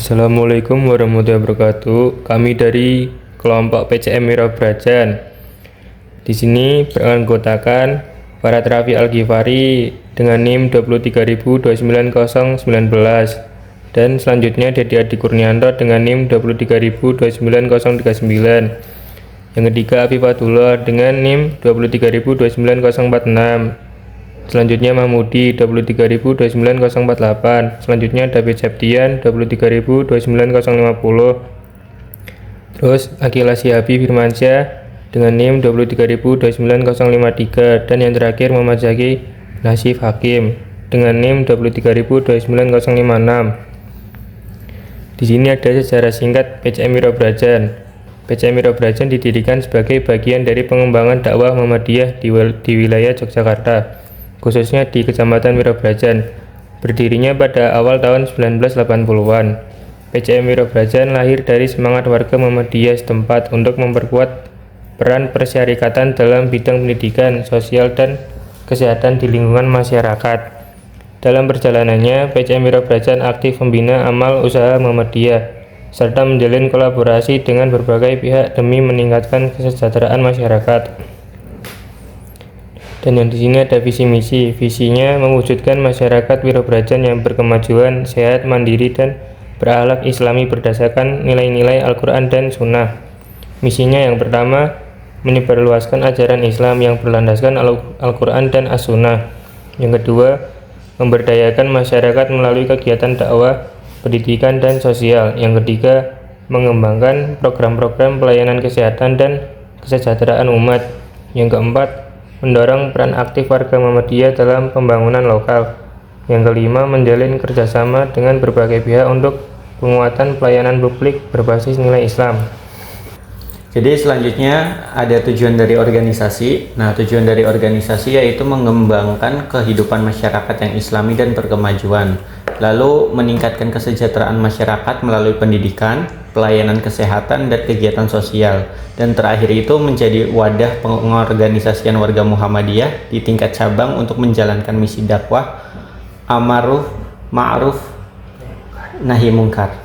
Assalamualaikum warahmatullahi wabarakatuh. Kami dari kelompok PCM Mira Brajan. Di sini beranggotakan Farhat Raffi Al-Ghifari dengan NIM 2302919 dan selanjutnya Dedi Adi Kurnianto dengan NIM 2302939. Yang ketiga Afifatullah dengan NIM 2302946. Selanjutnya Mahmudi 2302948. Selanjutnya David Septian 2302950. Terus Akila Sihabi Firmansyah dengan NIM 2302953. Dan yang terakhir Muhammad Zaki Nasif Hakim dengan NIM 2302956. Di sini ada sejarah singkat PCM Mira Brajan. PCM Mira Brajan didirikan sebagai bagian dari pengembangan dakwah Muhammadiyah di wilayah Yogyakarta, khususnya di Kecamatan Mira Brajan. Berdirinya pada awal tahun 1980-an. PCM Mira Brajan lahir dari semangat warga Muhammadiyah setempat untuk memperkuat peran persyarikatan dalam bidang pendidikan, sosial, dan kesehatan di lingkungan masyarakat. Dalam perjalanannya, PCM Mira Brajan aktif membina amal usaha Muhammadiyah serta menjalin kolaborasi dengan berbagai pihak demi meningkatkan kesejahteraan masyarakat. Dan yang di sini ada visi misi. Visinya mewujudkan masyarakat Mira Brajan yang berkemajuan, sehat, mandiri, dan berakhlak Islami berdasarkan nilai-nilai Al-Quran dan Sunnah. Misinya yang pertama, menyebarluaskan ajaran Islam yang berlandaskan Al-Quran dan As-Sunnah. Yang kedua, memberdayakan masyarakat melalui kegiatan dakwah, pendidikan, dan sosial. Yang ketiga, mengembangkan program-program pelayanan kesehatan dan kesejahteraan umat. Yang keempat, mendorong peran aktif warga Muhammadiyah dalam pembangunan lokal. Yang kelima, menjalin kerjasama dengan berbagai pihak untuk penguatan pelayanan publik berbasis nilai Islam. Jadi selanjutnya ada tujuan dari organisasi. Nah, tujuan dari organisasi yaitu mengembangkan kehidupan masyarakat yang islami dan berkemajuan, lalu meningkatkan kesejahteraan masyarakat melalui pendidikan, pelayanan kesehatan, dan kegiatan sosial. Dan terakhir itu menjadi wadah pengorganisasian warga Muhammadiyah di tingkat cabang untuk menjalankan misi dakwah amar ma'ruf nahi mungkar.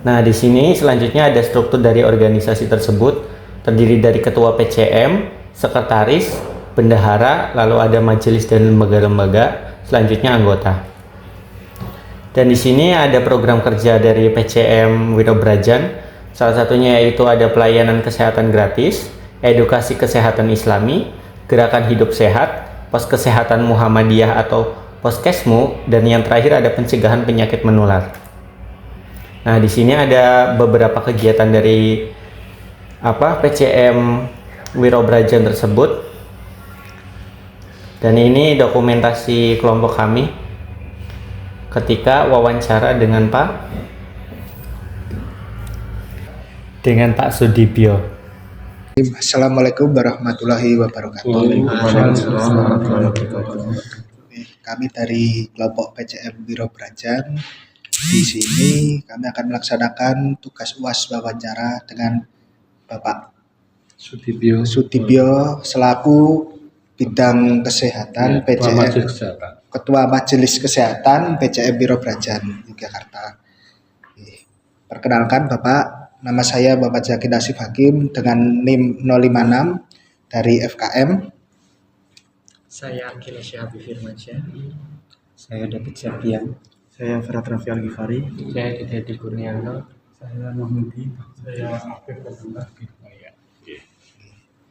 Nah, di sini selanjutnya ada struktur dari organisasi tersebut, terdiri dari ketua PCM, sekretaris, bendahara, lalu ada majelis dan lembaga-lembaga, selanjutnya anggota. Dan di sini ada program kerja dari PCM Mira Brajan. Salah satunya yaitu ada pelayanan kesehatan gratis, edukasi kesehatan Islami, gerakan hidup sehat, pos kesehatan Muhammadiyah atau Poskesmu, dan yang terakhir ada pencegahan penyakit menular. Nah, di sini ada beberapa kegiatan dari PCM Mira Brajan tersebut. Dan ini dokumentasi kelompok kami ketika wawancara dengan Pak Sudibyo. Assalamualaikum warahmatullahi wabarakatuh. Kami dari kelompok PCM Mira Brajan. Di sini kami akan melaksanakan tugas UAS wawancara dengan Bapak Sudibyo selaku bidang kesehatan PCM, Ketua Majelis Kesehatan PCM Mira Brajan Yogyakarta. Perkenalkan Bapak, nama saya Muhammad Zaki Nasif Hakim dengan NIM 056 dari FKM. Saya Akila Sihabi Firmansyah. Saya David Septian. Saya Farhat Raffi Al-Ghifari. Saya Dedi Adi Kurnianto. Saya Mahmudi. Saya Afifatullah.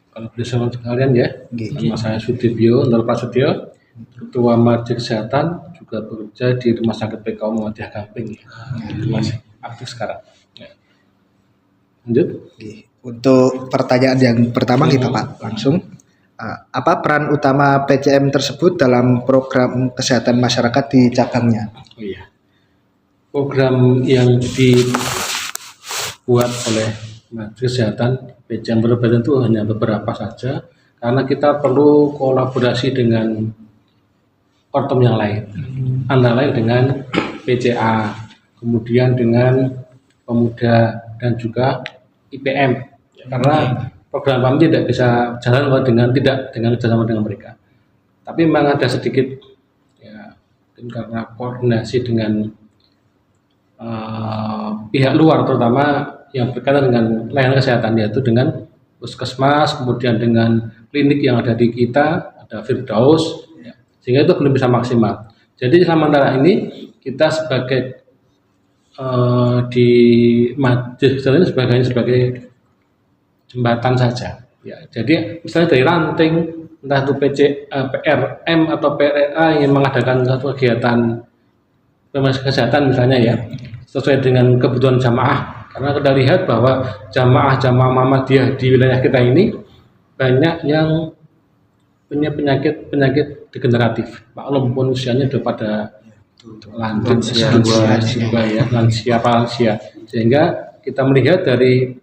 Kalau bersama sekalian ya, nama saya Sudibyo Nur Prasetyo, Ketua Majelis Kesehatan, juga bekerja di Rumah Sakit PKU Muhammadiyah Gamping. Masih aktif sekarang. Ya. Lanjut. Untuk pertanyaan yang pertama kita Pak langsung. Apa peran utama PCM tersebut dalam program kesehatan masyarakat di cabangnya? Oh iya. Program yang dibuat oleh Majelis Kesehatan PCM Mira Brajan itu hanya beberapa saja, karena kita perlu kolaborasi dengan ortom yang lain, antara lain dengan PCA, kemudian dengan Pemuda, dan juga IPM, karena program kami tidak bisa jalan tidak dengan kerjasama dengan mereka. Tapi memang ada sedikit ya, karena koordinasi dengan pihak luar, terutama yang berkaitan dengan layanan kesehatan, yaitu dengan puskesmas, kemudian dengan klinik yang ada di kita, ada Firdaus, ya. Sehingga itu belum bisa maksimal. Jadi sementara ini kita sebagai di majelis ini sebagai jembatan saja. Ya, jadi misalnya dari ranting, entah itu PRM atau PRA yang mengadakan satu kegiatan kesehatan misalnya ya, sesuai dengan kebutuhan jamaah. Karena kita lihat bahwa jamaah Muhammadiyah di wilayah kita ini banyak yang punya penyakit degeneratif. Maklum pun usianya sudah pada lansia, sehingga kita melihat dari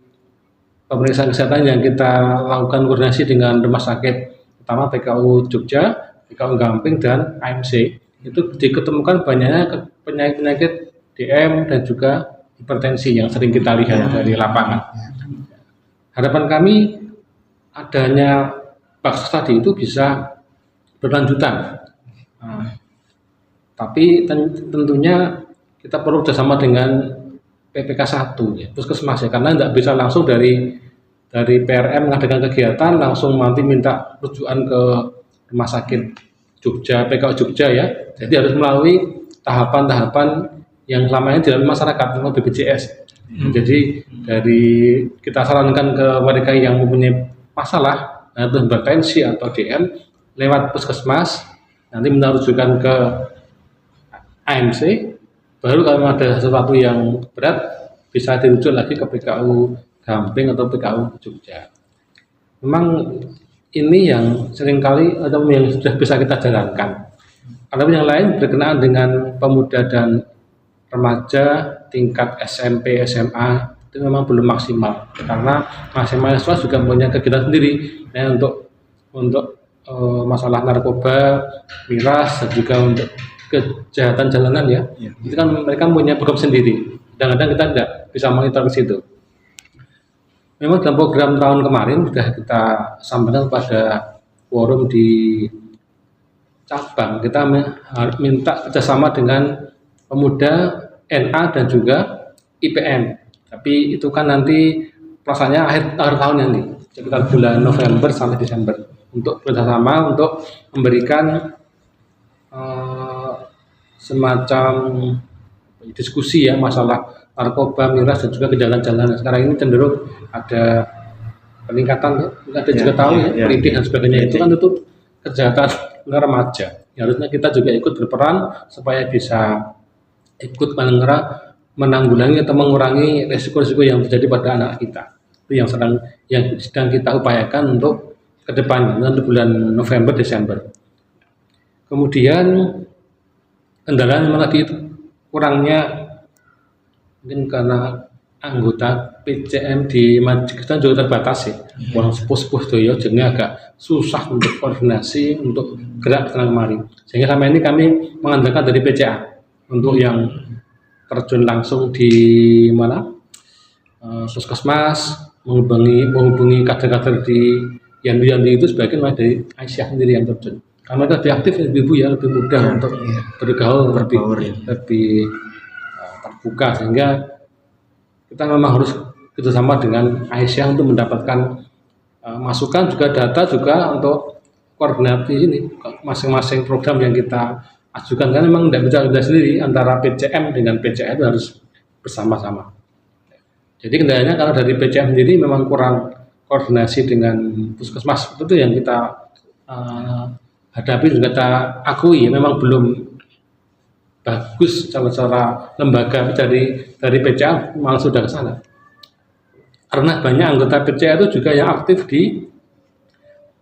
pemeriksaan kesehatan yang kita lakukan koordinasi dengan rumah sakit utama PKU Jogja, PKU Gamping dan AMC, itu diketemukan banyaknya penyakit DM dan juga hipertensi yang sering kita lihat dari lapangan. Harapan kami adanya baksos tadi itu bisa berlanjutan. Tapi tentunya kita perlu bersama dengan PPK 1 ya, puskesmas ya, karena tidak bisa langsung dari PRM mengadakan kegiatan langsung nanti minta rujukan ke rumah sakit Jogja, PKU Jogja ya. Jadi harus melalui tahapan-tahapan yang selama ini dalam masyarakat melalui BPJS. Jadi dari kita sarankan ke mereka yang mempunyai masalah, yaitu hipertensi atau DM, lewat puskesmas, nanti minta rujukan ke AMC, baru kalau ada sesuatu yang berat bisa dirujuk lagi ke PKU Gamping atau PKU Jogja. Memang ini yang seringkali atau yang sudah bisa kita jalankan. Ada yang lain berkenaan dengan pemuda dan remaja tingkat SMP, SMA itu memang belum maksimal karena mahasiswa juga punya kegiatan sendiri untuk masalah narkoba, miras dan juga untuk kejahatan jalanan ya. Itu kan mereka punya program sendiri. Kadang-kadang kita tidak bisa monitor ke situ. Memang dalam program tahun kemarin sudah kita sampaikan pada forum di cabang, kita minta kerjasama dengan pemuda, NA dan juga IPM. Tapi itu kan nanti pelaksanaannya akhir tahun nanti, sekitar bulan November sampai Desember, untuk kerjasama untuk memberikan semacam diskusi ya masalah narkoba, miras dan juga kejahatan-jalanan. Sekarang ini cenderung ada peningkatan, ada juga tahu ya, politik dan sebagainya. Itu kan itu kejahatan remaja. Harusnya kita juga ikut berperan supaya bisa ikut menanggulangi atau mengurangi resiko-resiko yang terjadi pada anak kita. Itu yang sedang kita upayakan untuk ke depan, untuk bulan November Desember. Kemudian kendala yang tadi itu kurangnya mungkin karena anggota PCM di Majelis juga terbatas ya. Orang sepuh-sepuh itu ya, jadi agak susah untuk koordinasi, untuk gerak ke kemari. Sehingga sama ini kami mengandalkan dari PCA untuk yang terjun langsung di mana puskesmas, menghubungi kader-kader di Yandu itu sebagian dari Aisyah sendiri yang terjun. Karena mereka lebih aktif, ibu ya lebih mudah untuk bergaul, lebih terbuka, sehingga kita memang harus kerjasama dengan Aisyah untuk mendapatkan masukan juga data juga untuk koordinasi ini masing-masing program yang kita ajukan, karena memang tidak bisa sendiri antara PCM dengan PCA itu harus bersama-sama. Jadi kendalanya kalau dari PCM sendiri memang kurang koordinasi dengan puskesmas, itu yang kita hadapi juga kita akui memang belum bagus cara lembaga dari PCA malah sudah ke sana. Karena banyak anggota PCA itu juga yang aktif di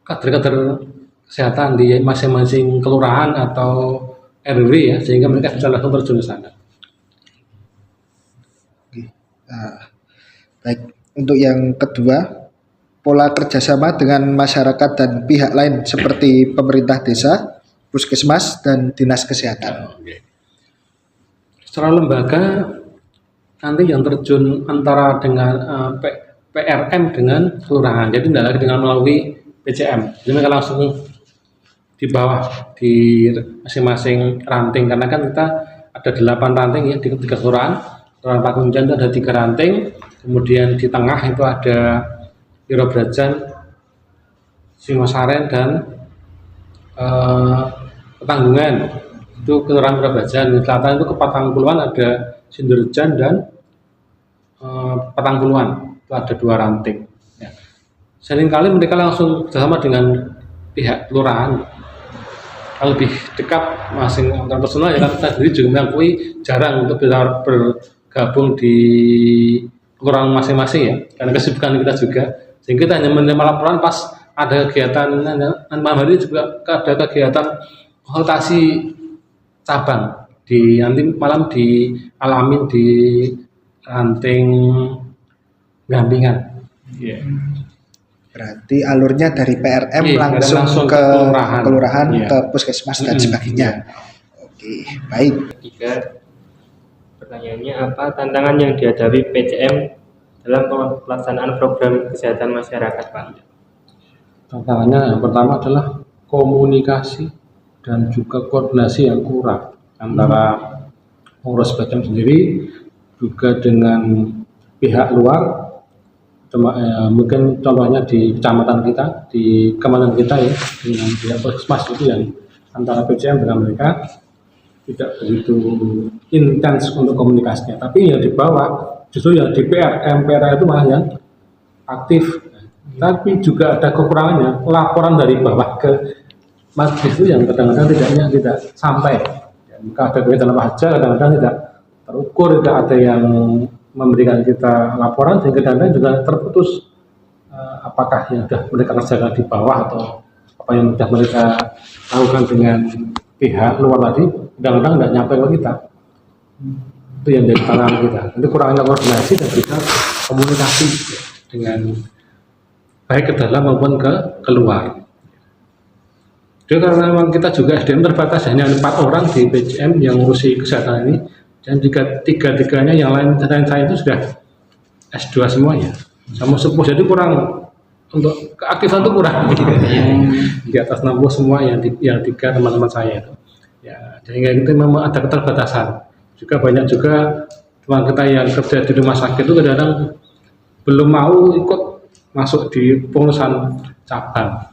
kader-kader kesehatan di masing-masing kelurahan atau RW ya, sehingga mereka bisa langsung terjun ke sana. Baik, untuk yang kedua, pola kerjasama dengan masyarakat dan pihak lain seperti pemerintah desa, puskesmas, dan dinas kesehatan. Secara lembaga nanti yang terjun antara dengan PRM dengan kelurahan, jadi tidak lagi dengan melalui PCM, jadi mereka langsung di bawah di masing-masing ranting, karena kan kita ada 8 ranting ya di 3 kelurahan, Kelurahan Pakunjan itu ada 3 ranting, kemudian di tengah itu ada Wirobrajan, Singosaren dan Petanggungan. Itu Kelurahan Wirobrajan. Di selatan itu ke Patangpuluhan ada Sindurejan dan Petangpuluhan. Itu ada 2 ranting. Ya. Seringkali mereka langsung bersama dengan pihak kelurahan. Kalau lebih dekat masing antar personal ya kan saya sendiri juga mengakui jarang untuk bergabung di kelurahan masing-masing ya, karena kesibukan kita juga, sehingga kita hanya menerima laporan pas ada kegiatan. Malam hari juga ada kegiatan konsultasi cabang di nanti malam di Alamin di ranting Gampingan. Yeah. Berarti alurnya dari PRM langsung ke kelurahan, ke puskesmas dan sebagainya. Oke, baik. Ketiga, pertanyaannya apa tantangan yang dihadapi PCM dalam pelaksanaan program kesehatan masyarakat, Pak? Tantangannya yang pertama adalah komunikasi dan juga koordinasi yang kurang antara pengurus PCM sendiri juga dengan pihak luar. Mungkin contohnya di kecamatan kita, di kecamatan kita ya, dengan pihak puskesmas itu yang antara PCM dengan mereka tidak begitu intens untuk komunikasinya. Tapi yang di bawah justru yang di MPR itu malah yang aktif. Tapi juga ada kekurangannya, laporan dari bawah ke majelis itu yang kadang-kadang tidak sampai. Maka ada kegiatan apa saja kadang-kadang tidak terukur, tidak ada yang memberikan kita laporan, sehingga kadang-kadang juga terputus apakah yang sudah mereka kerjakan di bawah atau apa yang sudah mereka lakukan dengan pihak luar tadi kadang-kadang tidak nyampe ke kita. Itu yang jadi tantangan kita. Nanti kurangnya koordinasi dan juga komunikasi dengan baik ke dalam maupun ke keluar. Jadi karena memang kita juga SDM terbatas, hanya 4 orang di PCM yang ngurusi kesehatan ini, dan tiga-tiganya yang lain saya itu sudah S2 semuanya, sama sepuh, jadi kurang untuk keaktifan itu kurang. Di atas 60 semua yang 3 teman-teman saya itu. Ya, sehingga itu memang ada keterbatasan. Juga banyak juga teman kita yang kerja di rumah sakit itu kadang-kadang belum mau ikut masuk di pengurusan cabang.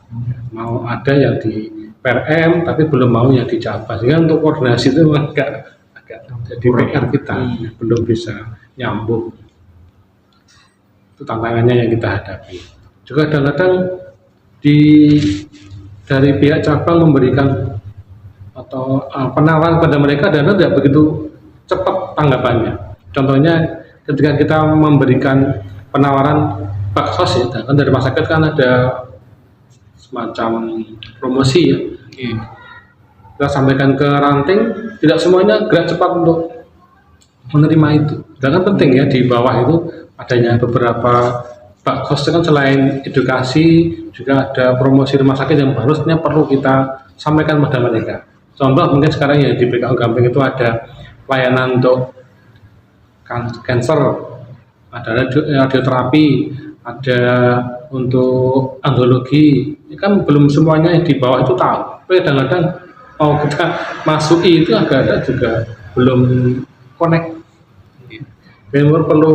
Mau ada yang di PRM tapi belum mau yang di cabang. Sehingga untuk koordinasi itu memang agak jadi PR kita belum bisa nyambung. Itu tantangannya yang kita hadapi. Juga kadang-kadang dari pihak cabang memberikan atau penawaran pada mereka dan tidak begitu cepat tanggapannya. Contohnya ketika kita memberikan penawaran baksos ya, kan dari rumah sakit kan ada semacam promosi ya. Kita sampaikan ke ranting, tidak semuanya gerak cepat untuk menerima itu. Dan kan penting ya di bawah itu adanya beberapa baksos kan, selain edukasi juga ada promosi rumah sakit yang harusnya perlu kita sampaikan pada mereka. Contoh mungkin sekarang ya di PKU Gamping itu ada layanan untuk kanker, ada radioterapi, ada untuk andrologi. Ini kan belum semuanya di bawah itu tahu. Tapi kadang-kadang mau kita masuki itu agak juga belum connect. Memang perlu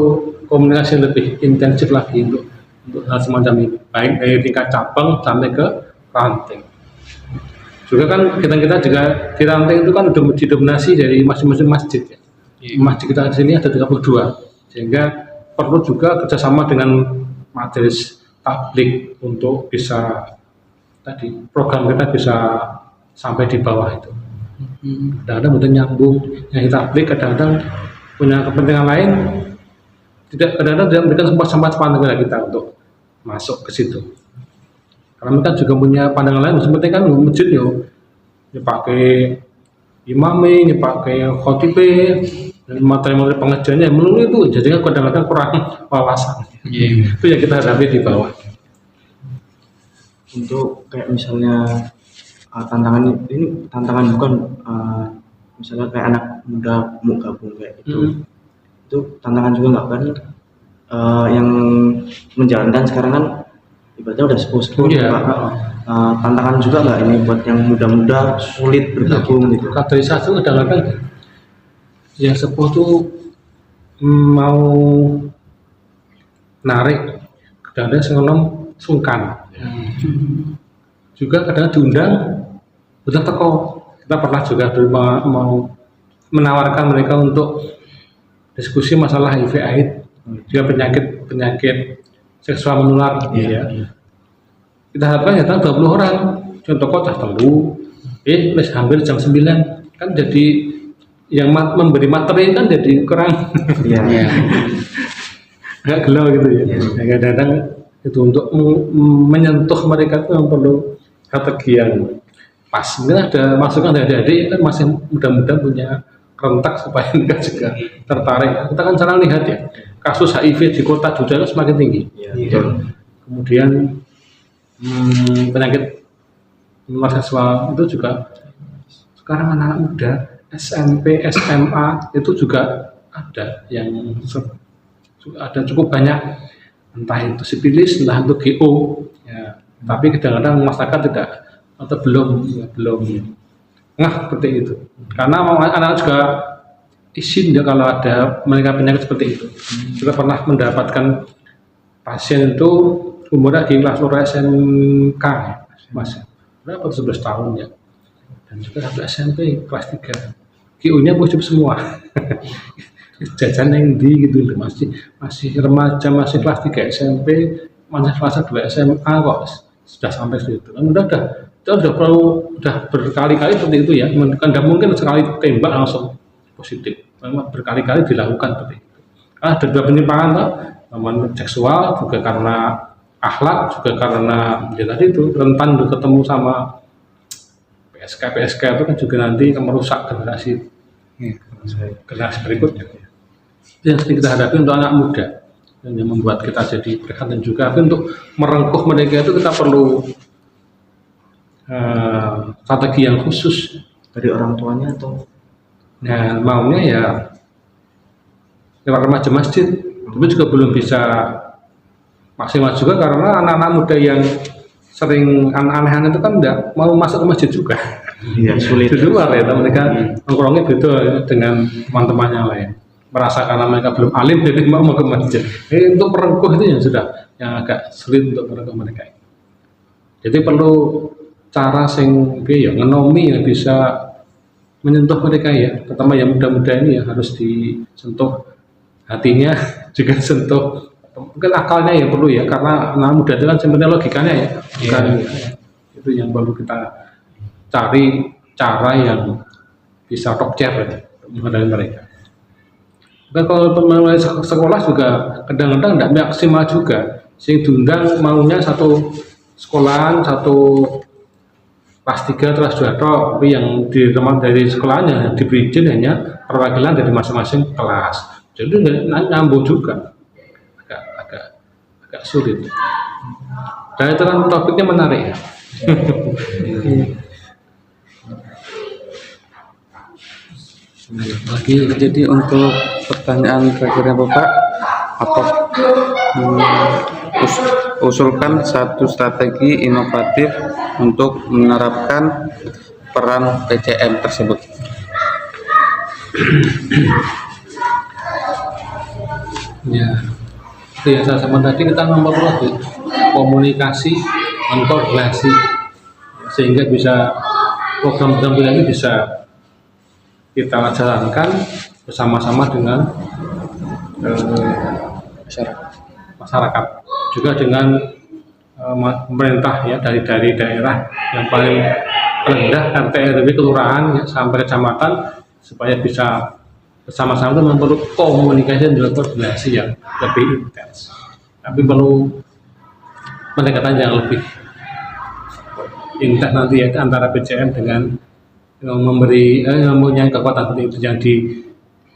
komunikasi lebih intensif lagi untuk hal semacam ini, baik dari tingkat cabang sampai ke ranting. Juga kan kita juga di ranting itu kan didominasi dari masing-masing masjid ya. Masjid kita di sini ada 32, sehingga perlu juga kerjasama dengan majelis tablik untuk bisa tadi program kita bisa sampai di bawah itu. Kadang-kadang betul nyambung, yang tablik kadang-kadang punya kepentingan lain, kadang-kadang tidak memberikan sempat pandangan kita untuk masuk ke situ. Karena mereka juga punya pandangan lain, seperti kan masjid yo, pakai imami, pakai khotibe, dan materi-materi pengajiannya melulu itu, jadinya kadang-kadang kurang wawasan. Itu yang kita hadapi di bawah. Untuk kayak misalnya tantangan ini tantangan bukan misalnya kayak anak muda mau gabung kayak itu tantangan juga nggak kan yang menjalankan sekarang kan ibaratnya udah sepuh tantangan juga nggak ini buat yang muda-muda sulit bergabung gitu. Kaderisasi kadang-kadang yang sepuh tuh mau narik, kadang-kadang sing enom sungkan. Juga kadang diundang udah teko. Kita pernah juga dulu mau menawarkan mereka untuk diskusi masalah HIV AIDS, juga penyakit seksual menular ya. Kita harapkan ya 20 orang, contoh kota telu, hampir jam 9 kan jadi yang memberi materi kan jadi kurang agak gelau gitu ya. Kadang-kadang itu untuk menyentuh mereka itu yang perlu strategi yang pas. Mungkin ada masukan dari adik-adik kan masih mudah-mudahan punya rentak supaya mereka juga tertarik. Kita kan cara lihat ya, kasus HIV di kota Jogja semakin tinggi. Kemudian penyakit menular seksual itu juga sekarang anak-anak muda SMP, SMA itu juga ada yang ada cukup banyak, entah itu sipilis, entah itu GO ya. Tapi kadang-kadang masyarakat tidak atau belum seperti itu, karena anak-anak juga izin ya kalau ada mereka penyakit seperti itu. Kita pernah mendapatkan pasien itu umurnya di kelas luar SMK masih berapa 11 tahun ya, dan juga satu SMP kelas 3 GU-nya positif semua. Jajan yang di gitu loh, masih remaja, masih kelas 3 SMP, masih kelas 2 SMA kok sudah sampai situ. Kan udah berkali-kali seperti itu ya. Tidak mungkin sekali tembak langsung positif. Memang berkali-kali dilakukan seperti itu. Ada dua penyimpangan toh, seksual juga karena akhlak, juga karena ya tadi itu rentan ketemu sama PSK itu kan juga nanti akan merusak generasi berikutnya. Yang sering kita hadapi untuk anak muda dan yang membuat kita jadi prihatin juga. Tapi untuk merengkuh mereka itu kita perlu strategi yang khusus dari orang tuanya atau maunya ya lewat remaja masjid, tapi juga belum bisa maksimal juga karena anak-anak muda yang sering aneh-aneh itu kan tidak mau masuk ke masjid juga. Iya, sulit di luar ya, mereka nongkrongnya beda dengan teman-teman yang lain, merasa karena mereka belum alim jadi mau ke masjid. Untuk merengkuh itu yang agak sulit untuk merengkuh mereka. Jadi perlu cara sing ya ngenomi yang bisa menyentuh mereka ya, terutama yang muda-muda ini ya harus disentuh hatinya, juga sentuh mungkin akalnya ya perlu ya, karena anak muda itu kan sebenarnya logikanya ya bukan itu yang perlu kita cari cara yang bisa tokcer ya, menghadapi mereka. Dan kalau mulai sekolah juga kadang-kadang tidak maksimal juga, sing diundang maunya satu sekolahan, satu kelas 3, kelas 2 tapi yang dari sekolahnya diberi izin hanya perwakilan dari masing-masing kelas, jadi nggak nyambung juga, agak sulit. Dan itu kan topiknya menarik ya. Lagi jadi untuk pertanyaan terakhirnya Bapak, apa usulkan satu strategi inovatif untuk menerapkan peran PCM tersebut? Ya, itu yang saya sampaikan tadi, kita memperluas komunikasi dan koordinasi sehingga bisa program-program ini bisa kita jalankan bersama-sama dengan masyarakat, juga dengan pemerintah ya, dari daerah yang paling rendah RT RW kelurahan ya, sampai kecamatan, supaya bisa bersama-sama itu memperluas komunikasi dan koordinasi yang lebih intens. Tapi perlu pendekatan yang lebih intens nanti ya antara PCM dengan memberi mempunyai kekuatan seperti itu yang di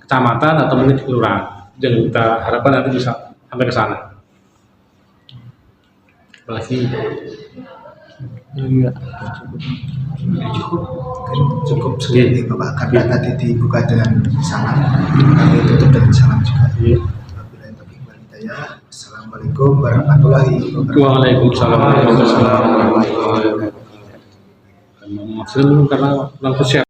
kecamatan atau mungkin di kelurahan, yang kita harapkan nanti bisa sampai ke sana. Apalagi cukup segini Bapak, karena tadi dibuka dengan salam, kami tutup dengan salam juga. Assalamualaikum warahmatullahi wabarakatuh. Waalaikumsalam warahmatullahi wabarakatuh. Karena langsung siap.